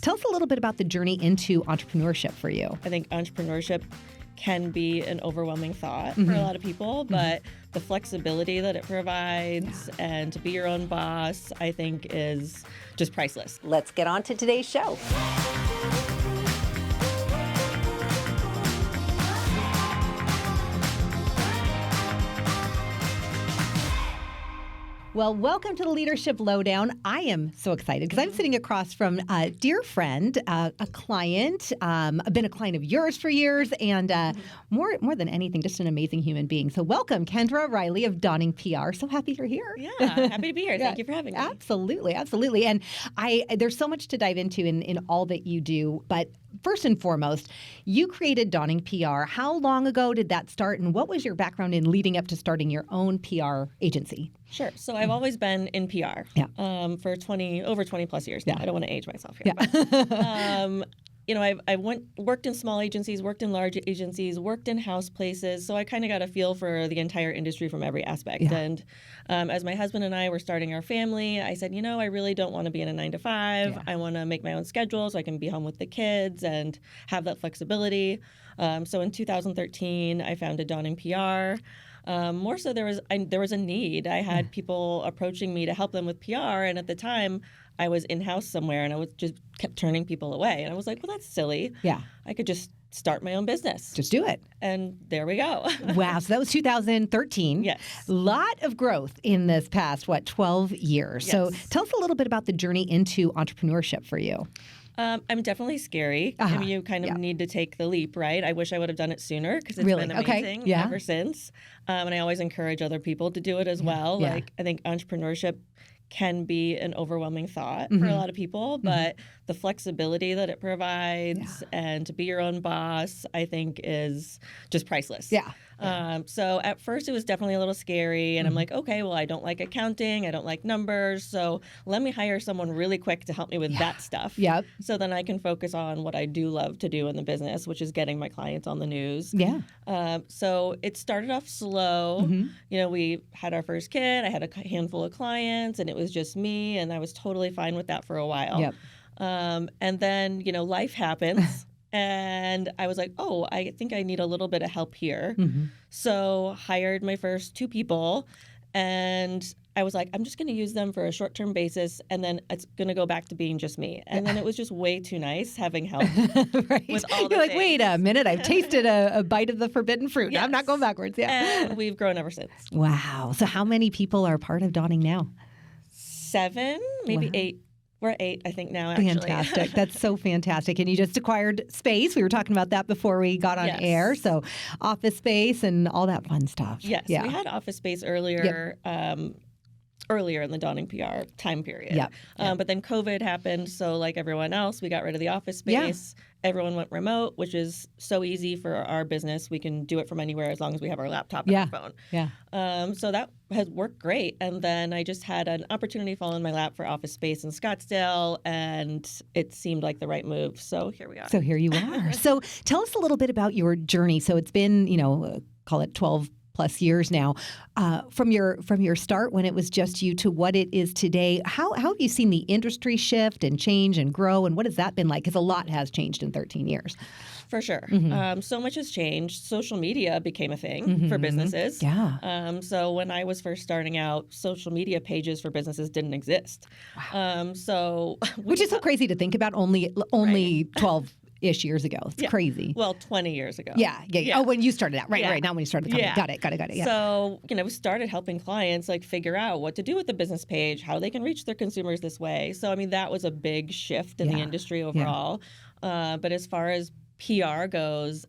tell us a little bit about the journey into entrepreneurship for you. I think entrepreneurship can be an overwhelming thought for a lot of people, but the flexibility that it provides and to be your own boss, I think is just priceless. Let's get on to today's show. Well, welcome to the Leadership Lowdown. I am so excited because I'm sitting across from a dear friend, a client. I've been a client of yours for years, and more than anything, just an amazing human being. So welcome, Kendra Riley of Dawning PR. So happy you're here. Yeah, happy to be here. Thank you for having me. Absolutely, absolutely. And there's so much to dive into in all that you do, but first and foremost, you created Dawning PR. How long ago did that start, and what was your background in leading up to starting your own PR agency? Sure. So I've always been in PR for over 20 plus years now. I don't want to age myself here. But, I worked in small agencies, worked in large agencies, worked in house places. So I kind of got a feel for the entire industry from every aspect. Yeah. And as my husband and I were starting our family, I said, I really don't want to be in a 9-to-5. Yeah. I want to make my own schedule so I can be home with the kids and have that flexibility. So in 2013, I founded Dawning PR. More so, there was a need. I had people approaching me to help them with PR, and at the time, I was in-house somewhere, and I was just kept turning people away. And I was like, well, that's silly. Yeah, I could just start my own business. Just do it. And there we go. Wow. So that was 2013. Yes. Lot of growth in this past, 12 years. Yes. So tell us a little bit about the journey into entrepreneurship for you. I'm definitely scary. I mean, you kind of need to take the leap, right? I wish I would have done it sooner because it's been amazing ever since. And I always encourage other people to do it as well. Yeah. Like, I think entrepreneurship can be an overwhelming thought for a lot of people, but the flexibility that it provides and to be your own boss, I think is just priceless. Yeah. So at first it was definitely a little scary, and I'm like, okay, well, I don't like accounting, I don't like numbers, so let me hire someone really quick to help me with that stuff. Yep. So then I can focus on what I do love to do in the business, which is getting my clients on the news. Yeah. So it started off slow. We had our first kid, I had a handful of clients, and it was just me, and I was totally fine with that for a while. Yep. And then, life happens. And I was like, oh, I think I need a little bit of help here. So hired my first 2 people, and I was like, I'm just going to use them for a short-term basis, and then it's going to go back to being just me. And then it was just way too nice having help right. with all the You're like, things. Wait a minute, I've tasted a bite of the forbidden fruit. Yes. I'm not going backwards. Yeah. And we've grown ever since. Wow. So how many people are part of Dawning now? 7, maybe 8. We're 8, I think, now, actually. Fantastic. That's so fantastic. And you just acquired space. We were talking about that before we got on air. So office space and all that fun stuff. Yes. Yeah. We had office space earlier. Earlier in the Dawning PR time period. Yep. But then COVID happened, so like everyone else, we got rid of the office space. Yeah. Everyone went remote, which is so easy for our business. We can do it from anywhere as long as we have our laptop and our phone. Yeah. So that has worked great. And then I just had an opportunity fall in my lap for office space in Scottsdale, and it seemed like the right move. So here we are. So here you are. So tell us a little bit about your journey. So it's been, call it 12 plus years now, from your start when it was just you to what it is today. How have you seen the industry shift and change and grow, and what has that been like? Because a lot has changed in 13 years. For sure. So much has changed. Social media became a thing for businesses. Yeah. So when I was first starting out, social media pages for businesses didn't exist. Wow. Which is so crazy to think about. Only 12-ish years ago. It's crazy. Well, 20 years ago. Yeah. Oh, when you started out. Right. Not when you started the company. Got it. Yeah. So, we started helping clients figure out what to do with the business page, how they can reach their consumers this way. So, that was a big shift in the industry overall. Yeah. But as far as PR goes,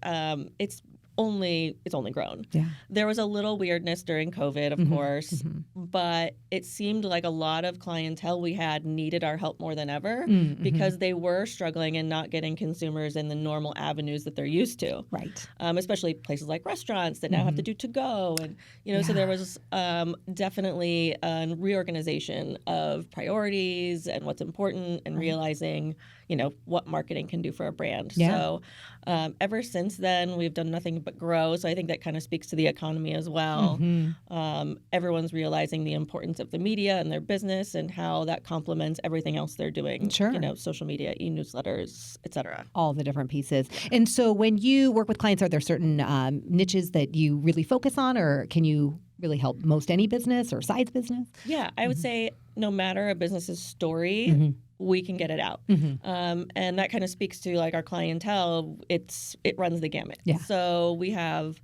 it's only grown. Yeah. There was a little weirdness during COVID, of course, but it seemed like a lot of clientele we had needed our help more than ever because they were struggling and not getting consumers in the normal avenues that they're used to. Right. Especially places like restaurants that now have to do to-go. And, so there was definitely a reorganization of priorities and what's important and realizing, what marketing can do for a brand. Yeah. So ever since then, we've done nothing but grow. So I think that kind of speaks to the economy as well. Everyone's realizing the importance of the media and their business and how that complements everything else they're doing. Sure. Social media, e-newsletters, et cetera. All the different pieces. And so when you work with clients, are there certain niches that you really focus on, or can you really help most any business or size business? Yeah, I would say no matter a business's story, we can get it out. And that kind of speaks to like our clientele. It runs the gamut. Yeah. So we have,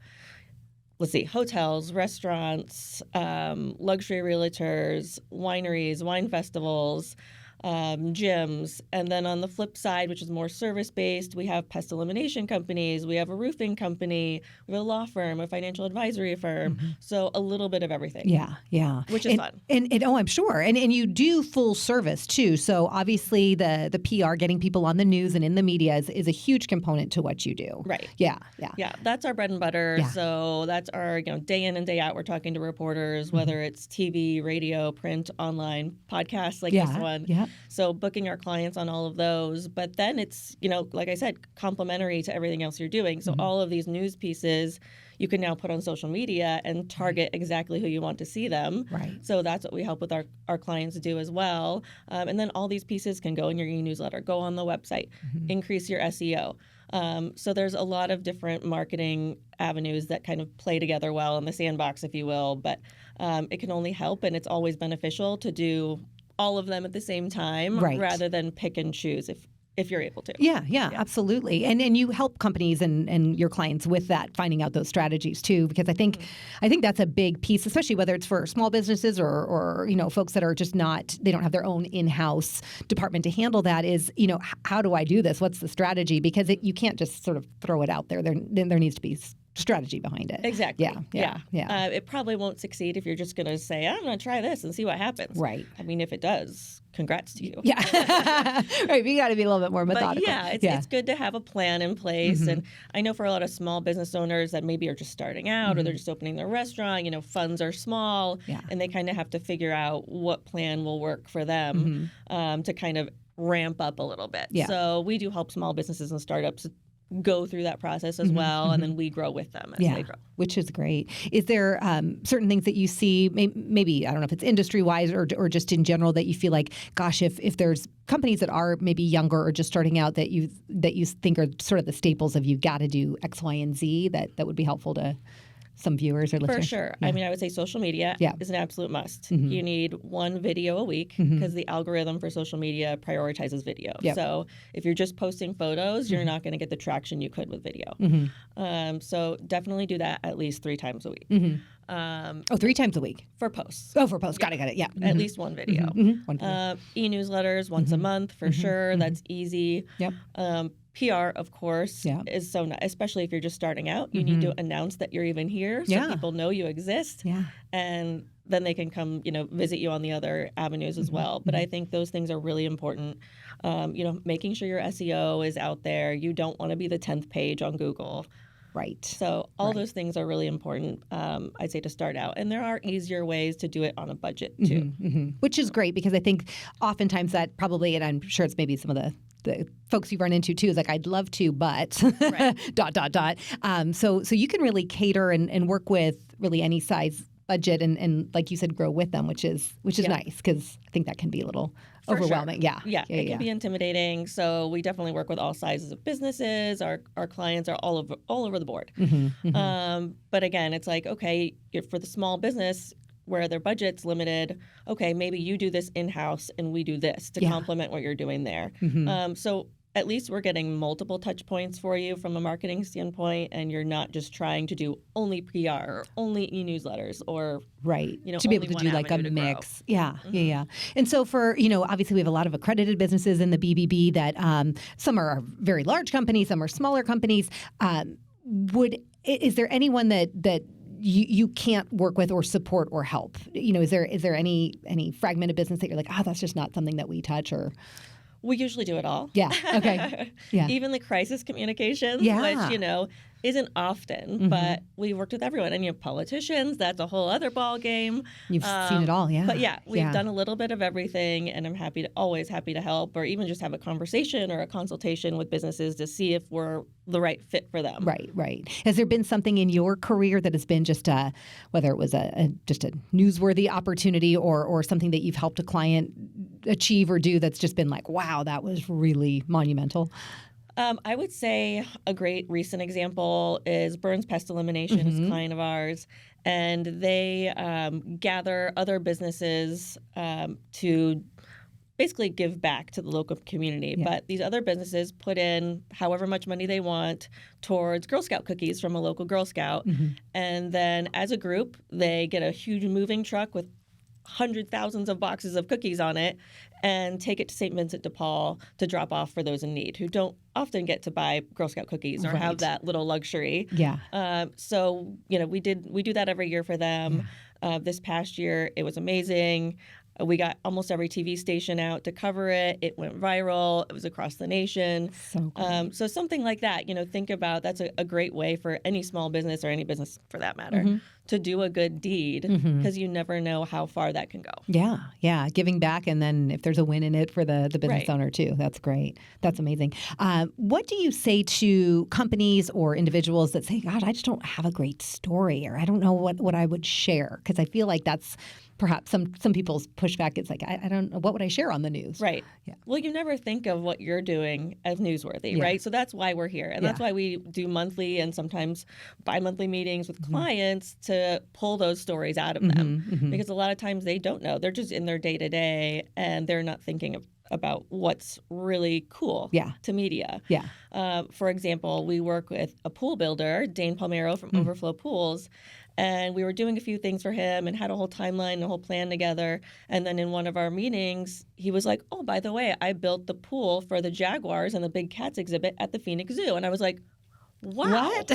hotels, restaurants, luxury realtors, wineries, wine festivals, gyms. And then on the flip side, which is more service-based, we have pest elimination companies, we have a roofing company, we have a law firm, a financial advisory firm. So a little bit of everything. Yeah. Which is fun. And I'm sure. And you do full service too. So obviously the PR, getting people on the news and in the media is a huge component to what you do. Right. Yeah. That's our bread and butter. Yeah. So that's our, day in and day out, we're talking to reporters, whether it's TV, radio, print, online, podcasts like this one. Yeah. So booking our clients on all of those. But then it's, like I said, complementary to everything else you're doing. So all of these news pieces you can now put on social media and target exactly who you want to see them. Right. So that's what we help with our clients do as well. And then all these pieces can go in your e-newsletter, go on the website, increase your SEO. So there's a lot of different marketing avenues that kind of play together well in the sandbox, if you will. But it can only help, and it's always beneficial to do all of them at the same time rather than pick and choose if you're able to. Yeah, absolutely. And you help companies and your clients with that, finding out those strategies too, because I think that's a big piece, especially whether it's for small businesses or folks that are just they don't have their own in-house department to handle that, is, how do I do this? What's the strategy? Because you can't just sort of throw it out there. There needs to be strategy behind it. Exactly. Yeah. It probably won't succeed if you're just going to say, I'm going to try this and see what happens. Right. I mean, if it does, congrats to you. Yeah. Right. You got to be a little bit more methodical. But it's good to have a plan in place. And I know for a lot of small business owners that maybe are just starting out or they're just opening their restaurant, funds are small and they kind of have to figure out what plan will work for them to kind of ramp up a little bit. Yeah. So we do help small businesses and startups go through that process as well, and then we grow with them as they grow. Which is great. Is there certain things that you see, maybe, I don't know if it's industry-wise or just in general, that you feel like, gosh, if there's companies that are maybe younger or just starting out that you think are sort of the staples of, you've got to do X, Y, and Z, that would be helpful to some viewers or listeners? For sure. Yeah. I mean, I would say social media is an absolute must. You need one video a week because the algorithm for social media prioritizes video. Yep. So if you're just posting photos, you're not going to get the traction you could with video. So definitely do that at least 3 times a week. 3 times a week? For posts. Oh, for posts. Got it. Yeah. At least one video. E-newsletters once a month for sure. That's easy. Yep. PR, of course, is so nice, especially if you're just starting out. You need to announce that you're even here so people know you exist. Yeah. And then they can come, visit you on the other avenues as well. But I think those things are really important. Making sure your SEO is out there. You don't want to be the 10th page on Google. Right. So all those things are really important, I'd say, to start out. And there are easier ways to do it on a budget, too. Which is great, because I think oftentimes that probably, and I'm sure it's maybe some of the folks you've run into too, is like, I'd love to, but ... So you can really cater and work with really any size budget and like you said, grow with them, which is nice, because I think that can be a little overwhelming. Sure. Yeah. It can be intimidating. So we definitely work with all sizes of businesses. Our clients are all over the board. But again, it's like, okay, for the small business where their budget's limited, okay, maybe you do this in-house and we do this to complement what you're doing there. So at least we're getting multiple touch points for you from a marketing standpoint, and you're not just trying to do only PR or only e-newsletters or to be able to do like a mix. Yeah. And so for, obviously we have a lot of accredited businesses in the BBB that some are very large companies, some are smaller companies. Is there anyone that you can't work with or support or help? Is there any fragment of business that you're like, that's just not something that we touch? Or we usually do it all. Yeah. Okay. Yeah. Even the crisis communications, which, isn't often, but we worked with everyone. And, politicians, that's a whole other ball game. You've seen it all, yeah. But we've done a little bit of everything, and I'm always happy to help, or even just have a conversation or a consultation with businesses to see if we're the right fit for them. Right. Has there been something in your career that has been just whether it was just a newsworthy opportunity or something that you've helped a client achieve or do that's just been like, wow, that was really monumental? I would say a great recent example is Burns Pest Elimination is a client of ours, and they gather other businesses to basically give back to the local community. Yeah. But these other businesses put in however much money they want towards Girl Scout cookies from a local Girl Scout. And then as a group, they get a huge moving truck with thousands of boxes of cookies on it and take it to St. Vincent de Paul to drop off for those in need who don't often get to buy Girl Scout cookies or have that little luxury. Yeah. So, we do that every year for them. Yeah. This past year, it was amazing. We got almost every TV station out to cover it. It went viral. It was across the nation. So cool. So something like that, think about that's a great way for any small business or any business for that matter to do a good deed, because you never know how far that can go. Yeah. Giving back, and then if there's a win in it for the business owner too. That's great. That's amazing. What do you say to companies or individuals that say, God, I just don't have a great story, or I don't know what I would share? Because I feel like that's perhaps some people's pushback. It's like, I don't know, what would I share on the news? Right. Yeah. Well, you never think of what you're doing as newsworthy, right? So that's why we're here. And that's why we do monthly and sometimes bi-monthly meetings with clients to pull those stories out of them. Because a lot of times they don't know. They're just in their day-to-day and they're not thinking about what's really cool to media. For example, we work with a pool builder, Dane Palmero from Overflow Pools, and we were doing a few things for him and had a whole timeline and a whole plan together. And then in one of our meetings, he was like, oh, by the way, I built the pool for the Jaguars and the Big Cats exhibit at the Phoenix Zoo. And I was like, wow, what?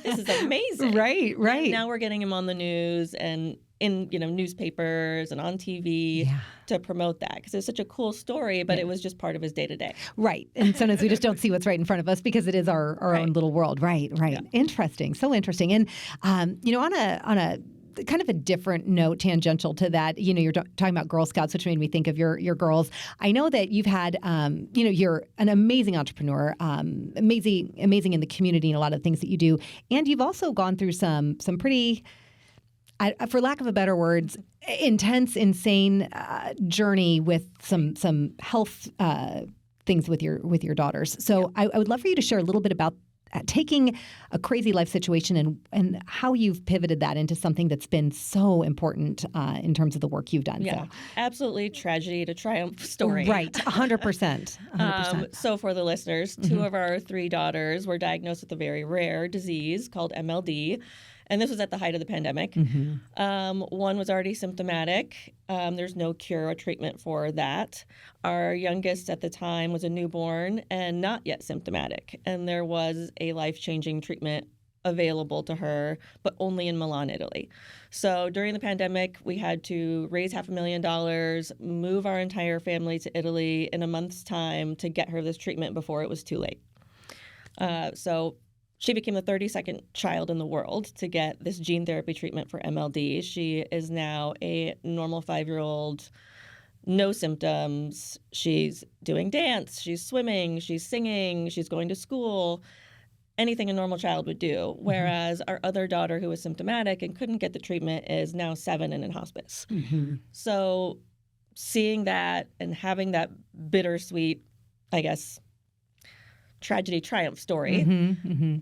This is amazing. Right. And now we're getting him on the news and in newspapers and on TV to promote that, because it's such a cool story, but it was just part of his day-to-day. Right. And sometimes we just don't see what's right in front of us because it is our own little world. Right. Yeah. Interesting. So interesting. And, on a kind of a different note, tangential to that, you're talking about Girl Scouts, which made me think of your girls. I know that you've had, you're an amazing entrepreneur, amazing in the community and a lot of things that you do. And you've also gone through some pretty, for lack of a better words, intense, insane journey with some health things with your daughters. So I would love for you to share a little bit about taking a crazy life situation and how you've pivoted that into something that's been so important in terms of the work you've done. Yeah, absolutely. Tragedy to triumph story. Right, 100%. So for the listeners, 2 of our 3 daughters were diagnosed with a very rare disease called MLD. And this was at the height of the pandemic. One was already symptomatic. There's no cure or treatment for that. Our youngest at the time was a newborn and not yet symptomatic. And there was a life-changing treatment available to her, but only in Milan, Italy. So during the pandemic, we had to raise $500,000, move our entire family to Italy in a month's time to get her this treatment before it was too late. So she became the 32nd child in the world to get this gene therapy treatment for MLD. She is now a normal 5-year-old, no symptoms. She's doing dance, she's swimming, she's singing, she's going to school, anything a normal child would do. Whereas our other daughter, who was symptomatic and couldn't get the treatment, is now 7 and in hospice. So seeing that and having that bittersweet, I guess, tragedy triumph story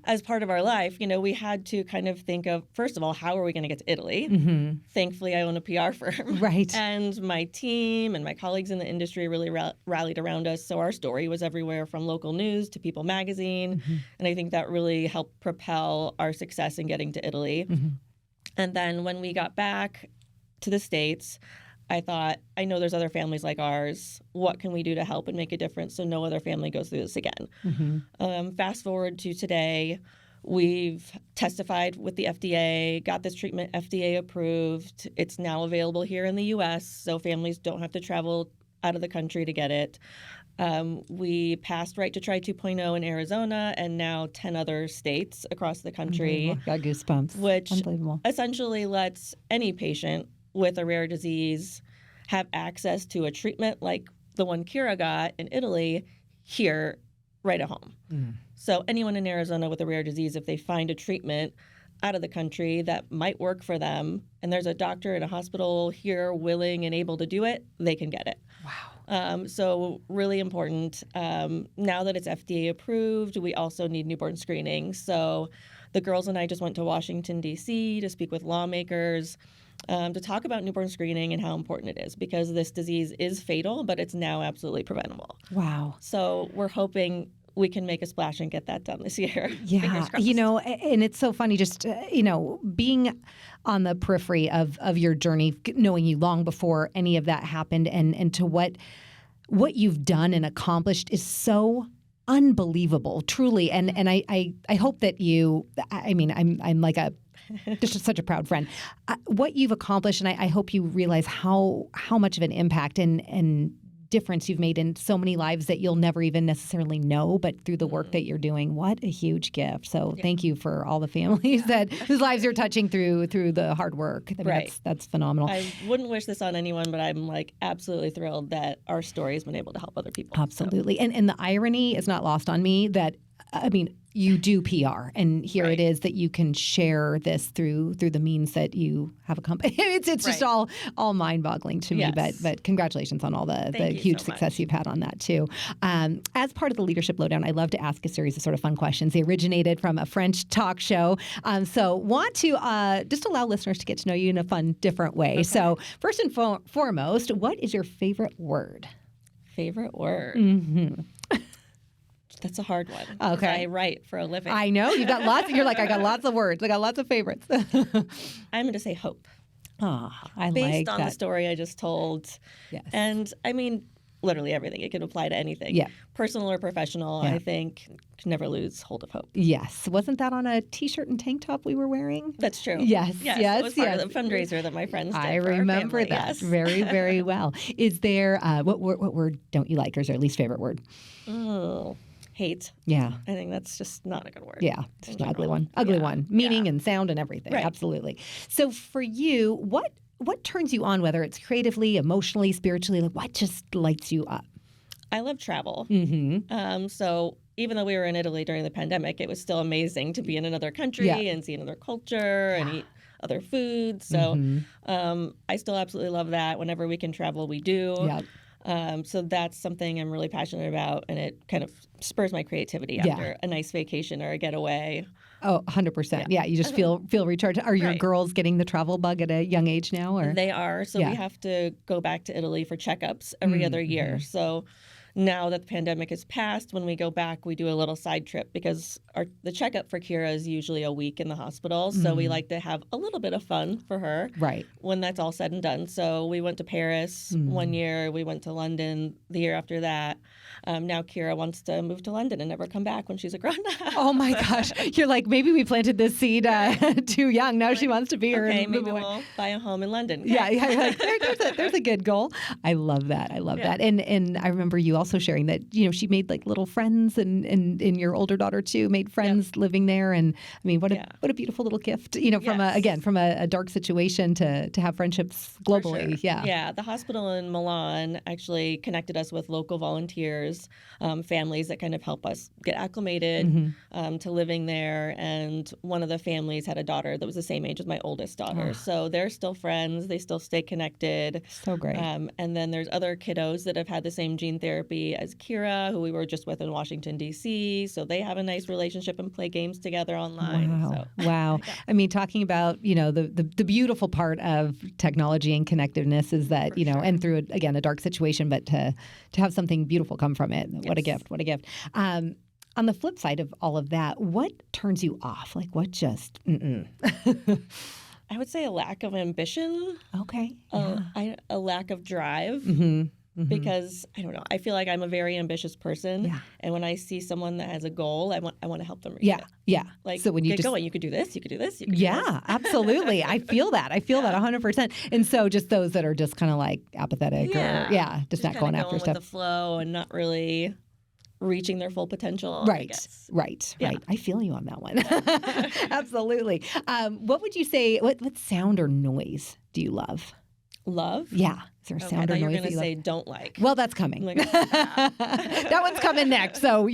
as part of our life, we had to kind of think of, first of all, how are we going to get to Italy? Thankfully, I own a PR firm. Right. And my team and my colleagues in the industry really rallied around us. So our story was everywhere from local news to People magazine. And I think that really helped propel our success in getting to Italy. And then when we got back to the States, I thought, I know there's other families like ours. What can we do to help and make a difference so no other family goes through this again? Fast forward to today, we've testified with the FDA, got this treatment FDA approved. It's now available here in the U.S., so families don't have to travel out of the country to get it. We passed Right to Try 2.0 in Arizona and now 10 other states across the country. Got goosebumps. Which essentially lets any patient with a rare disease have access to a treatment like the one Kira got in Italy here right at home. So anyone in Arizona with a rare disease, if they find a treatment out of the country that might work for them, and there's a doctor in a hospital here willing and able to do it, they can get it. Wow. So really important. Now that it's FDA approved, we also need newborn screening. So the girls and I just went to Washington, D.C. to speak with lawmakers to talk about newborn screening and how important it is, because this disease is fatal, but it's now absolutely preventable. Wow. So we're hoping we can make a splash and get that done this year. Yeah, and it's so funny just, being on the periphery of your journey, knowing you long before any of that happened, and to what you've done and accomplished is so unbelievable, truly. And I hope that I'm like just such a proud friend. What you've accomplished, and I hope you realize how much of an impact and difference you've made in so many lives that you'll never even necessarily know, but through the work that you're doing, what a huge gift. So thank you for all the families whose lives you're touching through the hard work. I mean, that's phenomenal. I wouldn't wish this on anyone, but I'm absolutely thrilled that our story has been able to help other people. Absolutely. So. And the irony is not lost on me that, you do PR, and here it is that you can share this through the means that you have a company. It's just all mind-boggling to me. But congratulations on all the huge success you've had on that too. As part of the Leadership Lowdown, I love to ask a series of sort of fun questions. They originated from a French talk show, so want to just allow listeners to get to know you in a fun, different way. Okay. So first and foremost, what is your favorite word? Favorite word? Mm-hmm. That's a hard one. Okay. I write for a living. I know. You've got lots. You're like, I got lots of words. I got lots of favorites. I'm going to say hope. Oh, I like that. Based on the story I just told. Yes. And literally everything. It can apply to anything. Yeah. Personal or professional, I think, can never lose hold of hope. Yes. Wasn't that on a T-shirt and tank top we were wearing? That's true. Yes. It was part of the fundraiser that my friends did. I remember our family. that Yes. very, very well. Is there, what word don't you like, or is there a least favorite word? Oh. Hate. Yeah. I think that's just not a good word. Yeah. It's an ugly one. Ugly one. Meaning and sound and everything. Right. Absolutely. So for you, what turns you on, whether it's creatively, emotionally, spiritually? What just lights you up? I love travel. Mm-hmm. So even though we were in Italy during the pandemic, it was still amazing to be in another country and see another culture and eat other foods. So I still absolutely love that. Whenever we can travel, we do. Yep. So that's something I'm really passionate about, and it kind of spurs my creativity after a nice vacation or a getaway. Oh, 100%. Yeah, you just feel recharged. Are your girls getting the travel bug at a young age now? Or? They are. So we have to go back to Italy for checkups every other year. So now that the pandemic has passed, when we go back, we do a little side trip because the checkup for Kira is usually a week in the hospital. So we like to have a little bit of fun for her when that's all said and done. So we went to Paris 1 year. We went to London the year after that. Now Kira wants to move to London and never come back when she's a grown-up. Oh, my gosh. You're like, maybe we planted this seed too young. Now she wants to be here. Okay, maybe we'll buy a home in London. Okay. Yeah. Like, there's a good goal. I love that. I love that. And I remember you also sharing that, she made like little friends and your older daughter too made friends living there. And I mean, what a beautiful little gift, from a dark situation to have friendships globally. Sure. Yeah. The hospital in Milan actually connected us with local volunteers, families that kind of help us get acclimated to living there. And one of the families had a daughter that was the same age as my oldest daughter. So they're still friends. They still stay connected. So great. And then there's other kiddos that have had the same gene therapy as Kira, who we were just with in Washington, D.C. So they have a nice relationship and play games together online. Wow. Wow. I mean, talking about, the beautiful part of technology and connectiveness is that, and through, a dark situation, but to have something beautiful come from it. What a gift. What a gift. On the flip side of all of that, what turns you off? Like what just, I would say a lack of ambition. Okay. A lack of drive. because I don't know. I feel like I'm a very ambitious person, and when I see someone that has a goal, I want to help them reach it. Yeah. Like, so when you get going, you could do this, you could do this, you could do this. Absolutely. I feel that. I feel that 100%. And so just those that are just kind of like apathetic or just not going after stuff. With the flow and not really reaching their full potential. Right. I feel you on that one. Absolutely. What would you say? What sound or noise do you love? Love? Yeah. Is there a sound or noise? You were going to say don't like. Well, that's coming. Like, that one's coming next. So,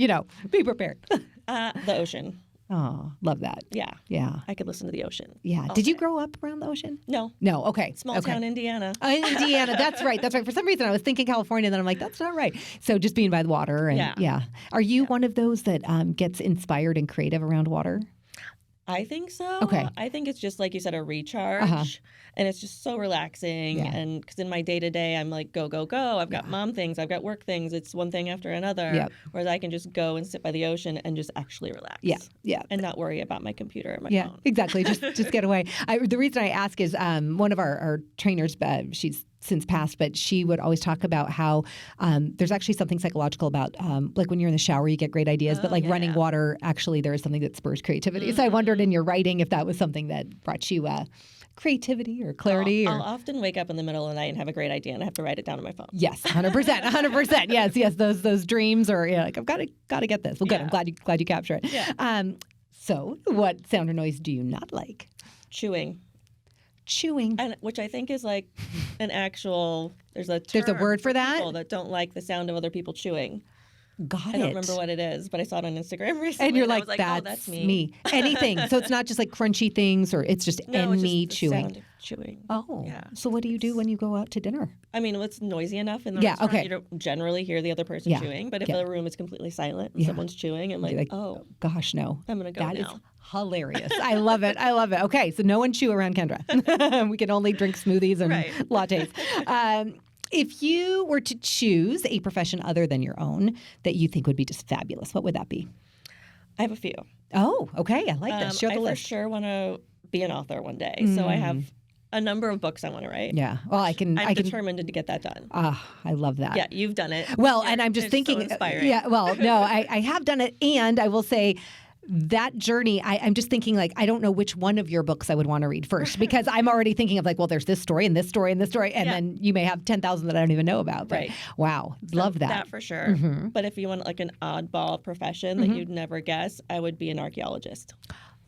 be prepared. The ocean. Oh, love that. Yeah. I could listen to the ocean. Yeah. Did you grow up around the ocean? No. Okay. Small town Indiana. Indiana. That's right. For some reason, I was thinking California, and then I'm like, that's not right. So just being by the water. And, Are you one of those that gets inspired and creative around water? I think so. Okay. I think it's just, like you said, a recharge. And it's just so relaxing. And because in my day-to-day, I'm like, go, go, go. I've got mom things. I've got work things. It's one thing after another. Whereas I can just go and sit by the ocean and just actually relax. Yeah. And not worry about my computer or my phone. Exactly. Just get away. The reason I ask is one of our trainers, she's since passed, but she would always talk about how there's actually something psychological about like when you're in the shower, you get great ideas, but like running water, actually there is something that spurs creativity. So I wondered in your writing if that was something that brought you creativity or clarity. I'll often wake up in the middle of the night and have a great idea and I have to write it down on my phone. Yes, 100%. Yes. Those dreams or like I've got to get this. Well, good. I'm glad you capture it. Yeah. So what sound or noise do you not like? Chewing. And, which I think is like an actual, there's a word for that? People that don't like the sound of other people chewing. Got it. I don't remember what it is, but I saw it on Instagram recently. And you're like, that's me. Anything. So it's not just like crunchy things or it's just me chewing. Sound of chewing. Oh. Yeah. So what do you do when you go out to dinner? I mean, it's noisy enough in the restaurant. You don't generally hear the other person chewing. But if the room is completely silent and someone's chewing, I'm like, oh. Gosh, no. I'm going to go now. That is hilarious. I love it. Okay, so no one chew around Kendra. We can only drink smoothies and lattes. If you were to choose a profession other than your own that you think would be just fabulous, what would that be? I have a few. Oh, okay. I like this. Share the list. I for sure want to be an author one day. So I have a number of books I want to write. Yeah. Well, I'm determined to get that done. I love that. Yeah, you've done it. Well, and I'm just thinking. So inspiring. Yeah. Well, no, I have done it, and I will say. That journey, I'm just thinking like, I don't know which one of your books I would want to read first because I'm already thinking of like, well, there's this story and this story and this story. And then you may have 10,000 that I don't even know about. But wow. Love that. That for sure. But if you want like an oddball profession that you'd never guess, I would be an archaeologist.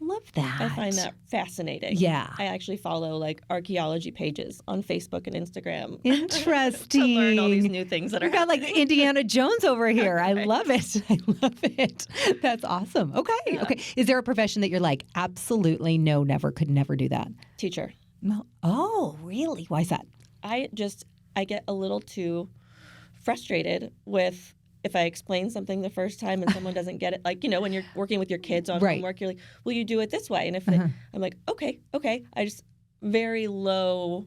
Love that. I find that fascinating. Yeah. I actually follow like archaeology pages on Facebook and Instagram. Interesting. To learn all these new things that are happening. Got like Indiana Jones over here. I love it. That's awesome. Okay. Is there a profession that you're like, absolutely no, could never do that? Teacher. No. Oh, really? Why is that? I get a little too frustrated with if I explain something the first time and someone doesn't get it, like, when you're working with your kids on homework, you're like, will you do it this way? And if I'm like, okay. I just very low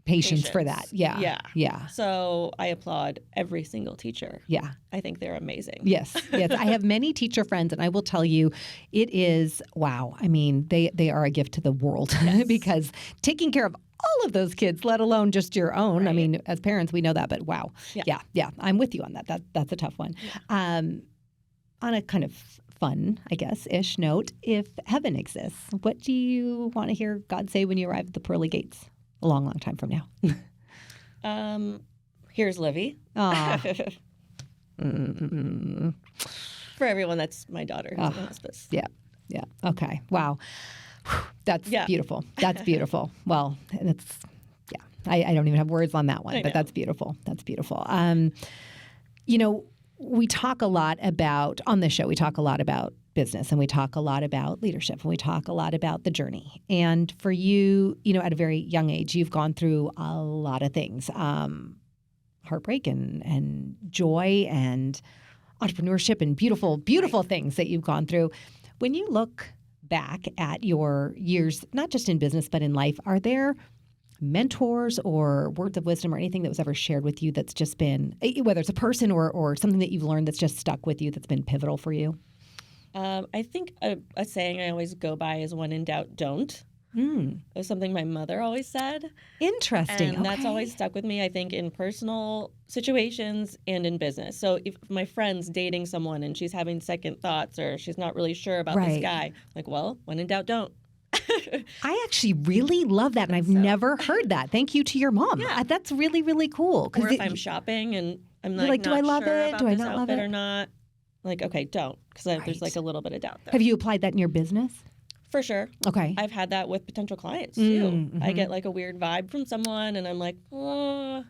patience for that. Yeah. So I applaud every single teacher. Yeah. I think they're amazing. Yes. I have many teacher friends, and I will tell you, it is, wow. I mean, they are a gift to the world because taking care of all of those kids, let alone just your own. Right. I mean, as parents, we know that, but wow. Yeah. I'm with you on that. That's a tough one. Yeah. On a kind of fun, I guess-ish note, if heaven exists, what do you want to hear God say when you arrive at the pearly gates a long, long time from now? Here's Livy. For everyone, that's my daughter who's in hospice. Yeah. Okay. Wow. That's beautiful. That's beautiful. Well, I don't even have words on that one, but that's beautiful. We talk a lot about, on this show, we talk a lot about business and we talk a lot about leadership and we talk a lot about the journey. And for you, at a very young age, you've gone through a lot of things, heartbreak and joy and entrepreneurship and beautiful, beautiful things that you've gone through. When you look back at your years, not just in business, but in life, are there mentors or words of wisdom or anything that was ever shared with you that's just been, whether it's a person or something that you've learned that's just stuck with you that's been pivotal for you? I think a saying I always go by is when in doubt, don't. It was something my mother always said. Interesting. And that's always stuck with me, I think, in personal situations and in business. So if my friend's dating someone and she's having second thoughts or she's not really sure about this guy, I'm like, well, when in doubt, don't. I actually really love that, and I've never heard that. Thank you to your mom. Yeah. That's really, really cool. Or if I'm shopping and I'm like do I love sure it? about Do I this not love outfit it? or not, like, okay, don't, because there's like a little bit of doubt there. Have you applied that in your business? For sure. Okay. I've had that with potential clients too. Mm-hmm. I get like a weird vibe from someone and I'm like, oh,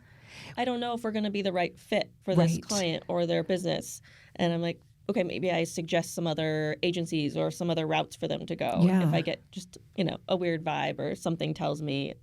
I don't know if we're going to be the right fit for this client or their business. And I'm like, okay, maybe I suggest some other agencies or some other routes for them to go. Yeah. If I get just, a weird vibe or something tells me,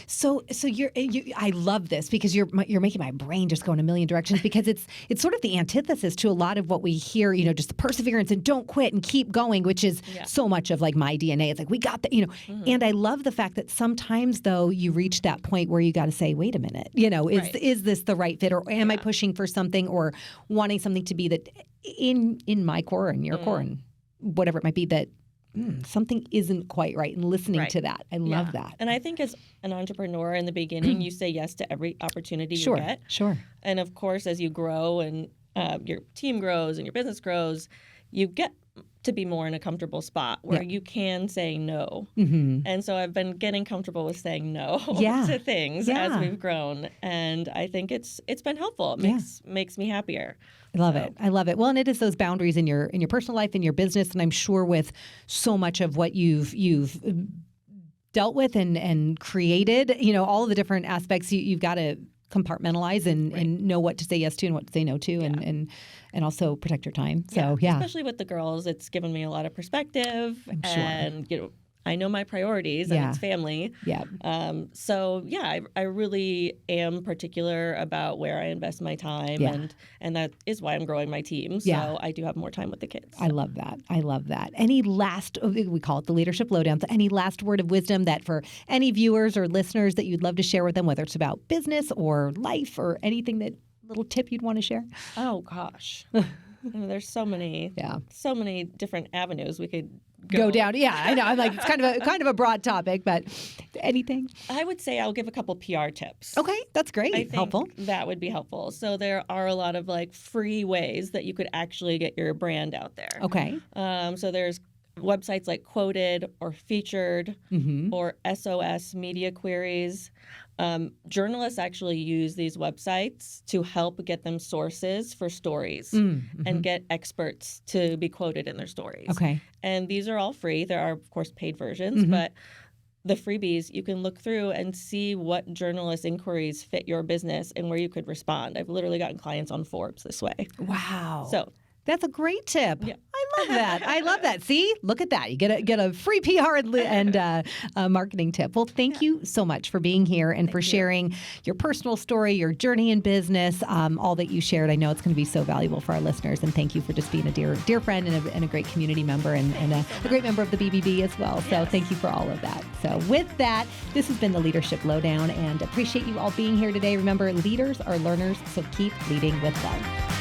So I love this because you're making my brain just go in a million directions, because it's sort of the antithesis to a lot of what we hear, just the perseverance and don't quit and keep going, which is so much of like my DNA. It's like, we got that, Mm-hmm. And I love the fact that sometimes though you reach that point where you got to say, wait a minute, is this the right fit, or am I pushing for something or wanting something to be that in my core and your core and whatever it might be, that something isn't quite right, and listening to that. I love that. And I think as an entrepreneur in the beginning, you say yes to every opportunity you get. Sure. And of course, as you grow and your team grows and your business grows, you get to be more in a comfortable spot where you can say no. Mm-hmm. And so I've been getting comfortable with saying no to things as we've grown. And I think it's been helpful. It makes me happier. I love it. I love it. Well, and it is those boundaries in your personal life, in your business, and I'm sure with so much of what you've dealt with and created, all of the different aspects, you've got to compartmentalize and know what to say yes to and what to say no to, and also protect your time. So especially with the girls, it's given me a lot of perspective. I'm sure. And I know my priorities, and it's family. Yeah. I really am particular about where I invest my time, and that is why I'm growing my team. So I do have more time with the kids. So. I love that. Any last, we call it the Leadership Lowdown, so any last word of wisdom that for any viewers or listeners that you'd love to share with them, whether it's about business or life or anything, that little tip you'd want to share? Oh, gosh. There's so many different avenues we could go down. Yeah, I know. I'm like, it's kind of a broad topic, but anything? I would say I'll give a couple PR tips. Okay, that's great. I think helpful. That would be helpful. So there are a lot of like free ways that you could actually get your brand out there. Okay. So there's websites like Quoted or Featured or SOS Media Queries. Journalists actually use these websites to help get them sources for stories and get experts to be quoted in their stories. Okay. And these are all free. There are, of course, paid versions, but the freebies, you can look through and see what journalist inquiries fit your business and where you could respond. I've literally gotten clients on Forbes this way. Wow. So that's a great tip. Yeah. I love that. See, look at that. You get a free PR and a marketing tip. Well, thank you so much for being here and for sharing your personal story, your journey in business, all that you shared. I know it's going to be so valuable for our listeners. And thank you for just being a dear friend and a great community member and a great member of the BBB as well. So thank you for all of that. So with that, this has been the Leadership Lowdown, and appreciate you all being here today. Remember, leaders are learners, so keep leading with them.